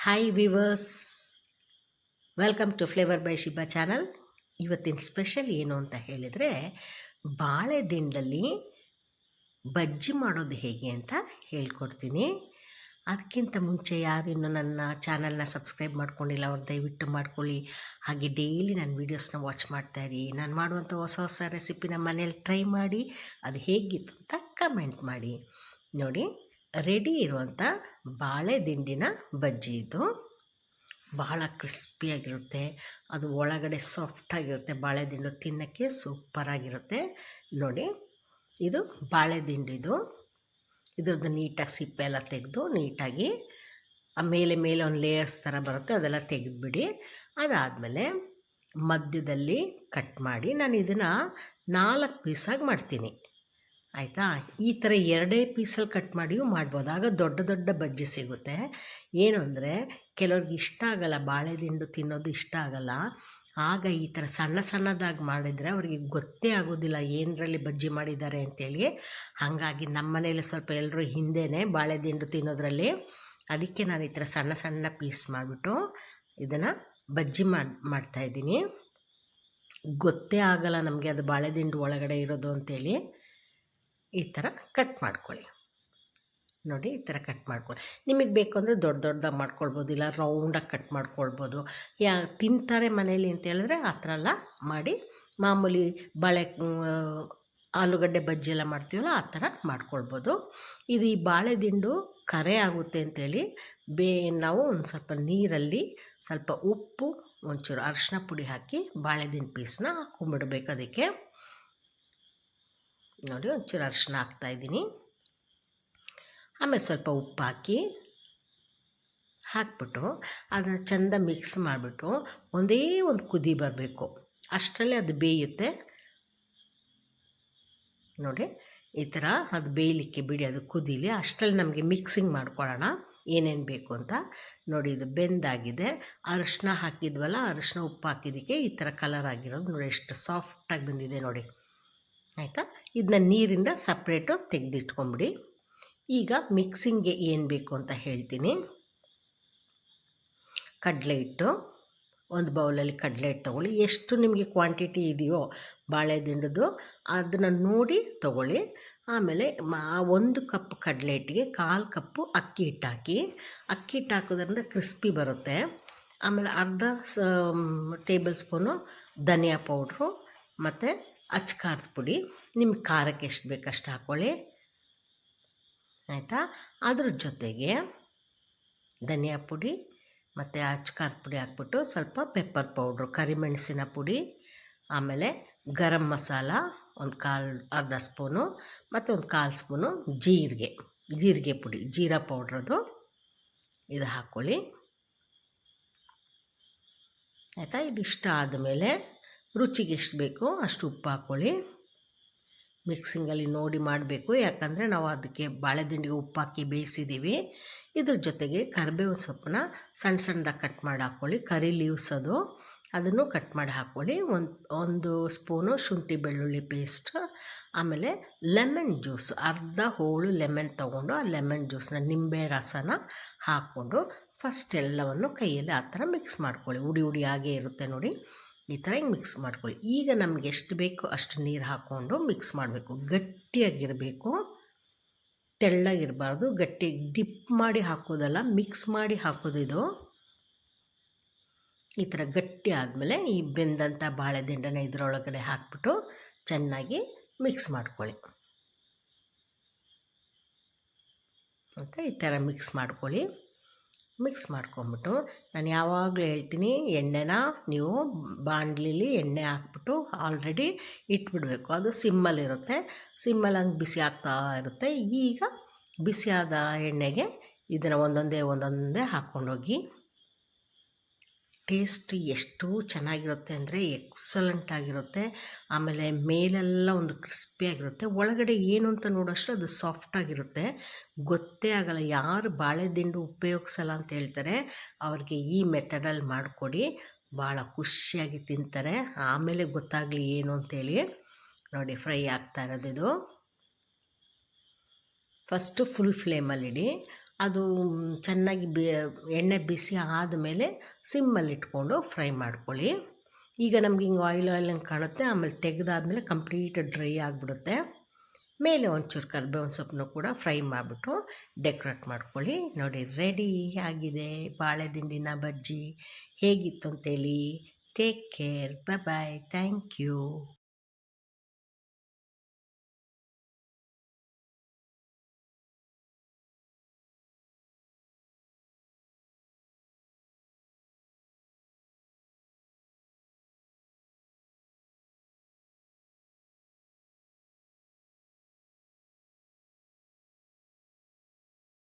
Hi viewers, welcome to flavour by Shiba channel. ಇವತ್ತಿನ special ಏನು ಅಂತ ಹೇಳಿದರೆ, ಬಾಳೆ ದಿಂಡಲ್ಲಿ ಬಜ್ಜಿ ಮಾಡೋದು ಹೇಗೆ ಅಂತ ಹೇಳ್ಕೊಡ್ತೀನಿ. ಅದಕ್ಕಿಂತ ಮುಂಚೆ ಯಾರು ಇನ್ನೂ ನನ್ನ ಚಾನಲ್ನ ಸಬ್ಸ್ಕ್ರೈಬ್ ಮಾಡ್ಕೊಂಡಿಲ್ಲ ಅವ್ರು ದಯವಿಟ್ಟು ಮಾಡ್ಕೊಳ್ಳಿ. ಹಾಗೆ ಡೈಲಿ ನನ್ನ ವೀಡಿಯೋಸ್ನ ವಾಚ್ ಮಾಡ್ತಾಯಿರಿ. ನಾನು ಮಾಡುವಂಥ ಹೊಸ ಹೊಸ ರೆಸಿಪಿನ ಮನೇಲಿ ಟ್ರೈ ಮಾಡಿ ಅದು ಹೇಗಿತ್ತು ಅಂತ ಕಮೆಂಟ್ ಮಾಡಿ. ನೋಡಿ, ರೆಡಿ ಇರುವಂಥ ಬಾಳೆ ದಿಂಡಿನ ಬಜ್ಜಿ ಇದು. ಬಹಳ ಕ್ರಿಸ್ಪಿಯಾಗಿರುತ್ತೆ, ಅದು ಒಳಗಡೆ ಸಾಫ್ಟಾಗಿರುತ್ತೆ. ಬಾಳೆ ದಿಂಡು ತಿನ್ನೋಕ್ಕೆ ಸೂಪರಾಗಿರುತ್ತೆ. ನೋಡಿ, ಇದು ಬಾಳೆ ದಿಂಡಿದು. ಇದ್ರದ್ದು ನೀಟಾಗಿ ಸಿಪ್ಪೆ ಎಲ್ಲ ತೆಗೆದು ನೀಟಾಗಿ ಮೇಲೆ ಒಂದು ಲೇಯರ್ಸ್ ಥರ ಬರುತ್ತೆ, ಅದೆಲ್ಲ ತೆಗೆದುಬಿಡಿ. ಅದಾದಮೇಲೆ ಮಧ್ಯದಲ್ಲಿ ಕಟ್ ಮಾಡಿ, ನಾನು ಇದನ್ನು 4 ಪೀಸಾಗಿ ಮಾಡ್ತೀನಿ. ಆಯಿತಾ? ಈ ಥರ 2 ಪೀಸಲ್ಲಿ ಕಟ್ ಮಾಡಿಯೂ ಮಾಡ್ಬೋದು, ಆಗ ದೊಡ್ಡ ದೊಡ್ಡ ಬಜ್ಜಿ ಸಿಗುತ್ತೆ. ಏನು ಅಂದರೆ ಕೆಲವ್ರಿಗೆ ಇಷ್ಟ ಆಗಲ್ಲ, ಬಾಳೆ ದಿಂಡು ತಿನ್ನೋದು ಇಷ್ಟ ಆಗಲ್ಲ. ಆಗ ಈ ಥರ ಸಣ್ಣ ಸಣ್ಣದಾಗಿ ಮಾಡಿದರೆ ಅವರಿಗೆ ಗೊತ್ತೇ ಆಗೋದಿಲ್ಲ ಏನರಲ್ಲಿ ಬಜ್ಜಿ ಮಾಡಿದ್ದಾರೆ ಅಂಥೇಳಿ. ಹಾಗಾಗಿ ನಮ್ಮ ಮನೇಲಿ ಸ್ವಲ್ಪ ಎಲ್ಲರೂ ಹಿಂದೆಯೇ ಬಾಳೆ ದಿಂಡು ತಿನ್ನೋದ್ರಲ್ಲಿ. ಅದಕ್ಕೆ ನಾನು ಈ ಥರ ಸಣ್ಣ ಸಣ್ಣ ಪೀಸ್ ಮಾಡಿಬಿಟ್ಟು ಇದನ್ನು ಬಜ್ಜಿ ಮಾಡ್ತಾಯಿದ್ದೀನಿ. ಗೊತ್ತೇ ಆಗಲ್ಲ ನಮಗೆ ಅದು ಬಾಳೆ ದಿಂಡು ಒಳಗಡೆ ಇರೋದು ಅಂಥೇಳಿ. ಈ ಥರ ಕಟ್ ಮಾಡ್ಕೊಳ್ಳಿ. ನೋಡಿ, ಈ ಥರ ಕಟ್ ಮಾಡ್ಕೊಳ್ಳಿ. ನಿಮಗೆ ಬೇಕು ಅಂದರೆ ದೊಡ್ಡ ದೊಡ್ಡದಾಗಿ ಮಾಡ್ಕೊಳ್ಬೋದು, ಇಲ್ಲ ರೌಂಡಾಗಿ ಕಟ್ ಮಾಡ್ಕೊಳ್ಬೋದು. ತಿಂತಾರೆ ಮನೇಲಿ ಅಂತ ಹೇಳಿದ್ರೆ ಆ ಥರ ಎಲ್ಲ ಮಾಡಿ, ಮಾಮೂಲಿ ಆಲೂಗಡ್ಡೆ ಬಜ್ಜಿ ಎಲ್ಲ ಮಾಡ್ತೀವಲ್ಲ ಆ ಥರ ಮಾಡ್ಕೊಳ್ಬೋದು. ಇದು ಈ ಬಾಳೆ ದಿಂಡು ಕರೆ ಆಗುತ್ತೆ ಅಂಥೇಳಿ ನಾವು ಒಂದು ಸ್ವಲ್ಪ ನೀರಲ್ಲಿ ಸ್ವಲ್ಪ ಉಪ್ಪು, ಒಂಚೂರು ಅರಿಶಿನ ಪುಡಿ ಹಾಕಿ ಬಾಳೆ ದಿಂಡು ಪೀಸನ್ನ ಹಾಕ್ಕೊಂಬಿಡ್ಬೇಕು. ಅದಕ್ಕೆ ನೋಡಿ, ಒಂಚೂರು ಅರಿಶಿನ ಹಾಕ್ತಾಯಿದ್ದೀನಿ. ಆಮೇಲೆ ಸ್ವಲ್ಪ ಉಪ್ಪು ಹಾಕ್ಬಿಟ್ಟು ಅದನ್ನು ಚೆಂದ ಮಿಕ್ಸ್ ಮಾಡಿಬಿಟ್ಟು ಒಂದೇ ಒಂದು ಕುದಿ ಬರಬೇಕು, ಅಷ್ಟರಲ್ಲೇ ಅದು ಬೇಯುತ್ತೆ. ನೋಡಿ, ಈ ಥರ ಅದು ಬೇಯಲಿಕ್ಕೆ ಬಿಡಿ, ಅದು ಕುದೀಲಿ. ಅಷ್ಟರಲ್ಲಿ ನಮಗೆ ಮಿಕ್ಸಿಂಗ್ ಮಾಡ್ಕೊಳ್ಳೋಣ ಏನೇನು ಬೇಕು ಅಂತ. ನೋಡಿ, ಇದು ಬೆಂದಾಗಿದೆ. ಅರಿಶಿನ ಹಾಕಿದ್ವಲ್ಲ, ಅರಿಶಿನ ಉಪ್ಪು ಹಾಕಿದ್ದಕ್ಕೆ ಈ ಥರ ಕಲರ್ ಆಗಿರೋದು ನೋಡಿ, ಎಷ್ಟು ಸಾಫ್ಟಾಗಿ ಬಂದಿದೆ ನೋಡಿ. ಆಯಿತಾ? ಇದನ್ನ ನೀರಿಂದ ಸಪ್ರೇಟು ತೆಗೆದಿಟ್ಕೊಂಬಿಡಿ. ಈಗ ಮಿಕ್ಸಿಂಗ್ಗೆ ಏನು ಬೇಕು ಅಂತ ಹೇಳ್ತೀನಿ. ಕಡಲೆ ಹಿಟ್ಟು, ಒಂದು ಬೌಲಲ್ಲಿ ಕಡಲೆ ಹಿಟ್ಟು ತೊಗೊಳ್ಳಿ. ಎಷ್ಟು ನಿಮಗೆ ಕ್ವಾಂಟಿಟಿ ಇದೆಯೋ ಬಾಳೆ ದಿಂಡದು ಅದನ್ನು ನೋಡಿ ತೊಗೊಳ್ಳಿ. ಆಮೇಲೆ 1 ಕಪ್ ಕಡಲೆ ಹಿಟ್ಟಿಗೆ 1/4 ಕಪ್ಪು ಅಕ್ಕಿ ಹಿಟ್ಟು ಹಾಕಿ. ಅಕ್ಕಿ ಹಿಟ್ಟು ಹಾಕೋದ್ರಿಂದ ಕ್ರಿಸ್ಪಿ ಬರುತ್ತೆ. ಆಮೇಲೆ ಅರ್ಧ ಟೇಬಲ್ ಸ್ಪೂನು ಧನಿಯಾ ಪೌಡ್ರು ಮತ್ತು ಅಚ್ಕಾರದ ಪುಡಿ. ನಿಮ್ಗೆ ಖಾರಕ್ಕೆ ಎಷ್ಟು ಬೇಕಷ್ಟು ಹಾಕ್ಕೊಳ್ಳಿ. ಆಯಿತಾ? ಅದ್ರ ಜೊತೆಗೆ ಧನಿಯಾ ಪುಡಿ ಮತ್ತು ಅಚ್ಕಾರದ ಪುಡಿ ಹಾಕ್ಬಿಟ್ಟು ಸ್ವಲ್ಪ ಪೆಪ್ಪರ್ ಪೌಡ್ರು, ಕರಿಮೆಣಸಿನ ಪುಡಿ, ಆಮೇಲೆ ಗರಂ ಮಸಾಲ ಒಂದು ಅರ್ಧ ಸ್ಪೂನು ಮತ್ತು ಒಂದು 1/4 ಸ್ಪೂನು ಜೀರಿಗೆ ಪುಡಿ, ಜೀರಾ ಪೌಡ್ರದು ಇದು ಹಾಕ್ಕೊಳ್ಳಿ. ಆಯಿತಾ? ಇದಿಷ್ಟ ಆದಮೇಲೆ ರುಚಿಗೆ ಎಷ್ಟು ಬೇಕೋ ಅಷ್ಟು ಉಪ್ಪು ಹಾಕ್ಕೊಳ್ಳಿ. ಮಿಕ್ಸಿಂಗಲ್ಲಿ ನೋಡಿ ಮಾಡಬೇಕು, ಯಾಕಂದರೆ ನಾವು ಅದಕ್ಕೆ ಬಾಳೆ ದಿಂಡಿಗೆ ಉಪ್ಪು ಹಾಕಿ ಬೇಯಿಸಿದ್ದೀವಿ. ಇದ್ರ ಜೊತೆಗೆ ಕರಿಬೇವಿನ ಸೊಪ್ಪನ್ನ ಸಣ್ಣ ಸಣ್ಣದಾಗಿ ಕಟ್ ಮಾಡಿ ಹಾಕ್ಕೊಳ್ಳಿ. ಕರಿ ಲೀವ್ಸ್ ಅದನ್ನು ಕಟ್ ಮಾಡಿ ಹಾಕ್ಕೊಳ್ಳಿ. ಒಂದು ಸ್ಪೂನು ಶುಂಠಿ ಬೆಳ್ಳುಳ್ಳಿ ಪೇಸ್ಟ್, ಆಮೇಲೆ ಲೆಮನ್ ಜ್ಯೂಸ್, ಅರ್ಧ ಹೋಳು ಲೆಮನ್ ತೊಗೊಂಡು ಆ ಲೆಮನ್ ಜ್ಯೂಸನ್ನ, ನಿಂಬೆ ರಸನ ಹಾಕ್ಕೊಂಡು ಫಸ್ಟ್ ಎಲ್ಲವನ್ನು ಕೈಯಲ್ಲಿ ಆ ಥರ ಮಿಕ್ಸ್ ಮಾಡ್ಕೊಳ್ಳಿ. ಉಡಿ ಆಗೇ ಇರುತ್ತೆ ನೋಡಿ, ಈ ಥರ ಹಿಂಗೆ ಮಿಕ್ಸ್ ಮಾಡ್ಕೊಳ್ಳಿ. ಈಗ ನಮಗೆ ಎಷ್ಟು ಬೇಕೋ ಅಷ್ಟು ನೀರು ಹಾಕ್ಕೊಂಡು ಮಿಕ್ಸ್ ಮಾಡಬೇಕು. ಗಟ್ಟಿಯಾಗಿರಬೇಕು, ತೆಳ್ಳಗಿರಬಾರ್ದು. ಗಟ್ಟಿಯಾಗಿ ಡಿಪ್ ಮಾಡಿ ಹಾಕೋದಲ್ಲ, ಮಿಕ್ಸ್ ಮಾಡಿ ಹಾಕೋದು ಇದು. ಈ ಥರ ಗಟ್ಟಿ ಆದಮೇಲೆ ಈ ಬೆಂದಂಥ ಬಾಳೆ ದಿಂಡನ್ನ ಇದರೊಳಗಡೆ ಹಾಕ್ಬಿಟ್ಟು ಚೆನ್ನಾಗಿ ಮಿಕ್ಸ್ ಮಾಡ್ಕೊಳ್ಳಿ. ಮತ್ತು ಈ ಥರ ಮಿಕ್ಸ್ ಮಾಡ್ಕೊಳ್ಳಿ. ಮಿಕ್ಸ್ ಮಾಡ್ಕೊಂಬಿಟ್ಟು ನಾನು ಯಾವಾಗಲೂ ಹೇಳ್ತೀನಿ, ಎಣ್ಣೆನ ನೀವು ಬಾಣಲಿಲಿ ಎಣ್ಣೆ ಹಾಕ್ಬಿಟ್ಟು ಆಲ್ರೆಡಿ ಇಟ್ಬಿಡಬೇಕು. ಅದು ಸಿಮ್ಮಲ್ಲಿರುತ್ತೆ, ಸಿಮ್ಮಲ್ಲಿ ಹಂಗೆ ಬಿಸಿ ಆಗ್ತಾ ಇರುತ್ತೆ. ಈಗ ಬಿಸಿಯಾದ ಎಣ್ಣೆಗೆ ಇದನ್ನು ಒಂದೊಂದೇ ಹಾಕ್ಕೊಂಡೋಗಿ. ಟೇಸ್ಟ್ ಎಷ್ಟು ಚೆನ್ನಾಗಿರುತ್ತೆ ಅಂದರೆ ಎಕ್ಸಲೆಂಟ್ ಆಗಿರುತ್ತೆ. ಆಮೇಲೆ ಮೇಲೆಲ್ಲ ಒಂದು ಕ್ರಿಸ್ಪಿಯಾಗಿರುತ್ತೆ, ಒಳಗಡೆ ಏನು ಅಂತ ನೋಡೋಷ್ಟು ಅದು ಸಾಫ್ಟಾಗಿರುತ್ತೆ. ಗೊತ್ತೇ ಆಗಲ್ಲ. ಯಾರು ಬಾಳೆ ದಿಂಡು ಉಪಯೋಗಿಸಲ್ಲ ಅಂತ ಹೇಳ್ತಾರೆ ಅವ್ರಿಗೆ ಈ ಮೆಥಡಲ್ಲಿ ಮಾಡಿಕೊಡಿ, ಭಾಳ ಖುಷಿಯಾಗಿ ತಿಂತಾರೆ. ಆಮೇಲೆ ಗೊತ್ತಾಗಲಿ ಏನು ಅಂತೇಳಿ. ನೋಡಿ, ಫ್ರೈ ಆಗ್ತಾ ಇರೋದು ಇದು. ಫಸ್ಟು ಫುಲ್ ಫ್ಲೇಮಲ್ಲಿಡಿ, ಅದು ಚೆನ್ನಾಗಿ ಎಣ್ಣೆ ಬಿಸಿ ಆದಮೇಲೆ ಸಿಮ್ಮಲ್ಲಿ ಇಟ್ಕೊಂಡು ಫ್ರೈ ಮಾಡ್ಕೊಳ್ಳಿ. ಈಗ ನಮ್ಗೆ ಹಿಂಗೆ ಆಯಿಲ್ ಹಂಗೆ ಕಾಣುತ್ತೆ, ಆಮೇಲೆ ತೆಗೆದಾದ್ಮೇಲೆ ಕಂಪ್ಲೀಟ್ ಡ್ರೈ ಆಗಿಬಿಡುತ್ತೆ. ಮೇಲೆ ಒಂಚೂರು ಕರ್ಬೇವಿನ ಸೊಪ್ಪನ್ನು ಕೂಡ ಫ್ರೈ ಮಾಡಿಬಿಟ್ಟು ಡೆಕೋರೇಟ್ ಮಾಡ್ಕೊಳ್ಳಿ. ನೋಡಿ ರೆಡಿ ಆಗಿದೆ ಬಾಳೆ ದಿಂಡಿನ ಬಜ್ಜಿ. ಹೇಗಿತ್ತು ಅಂತೇಳಿ. Take care, bye, thank you.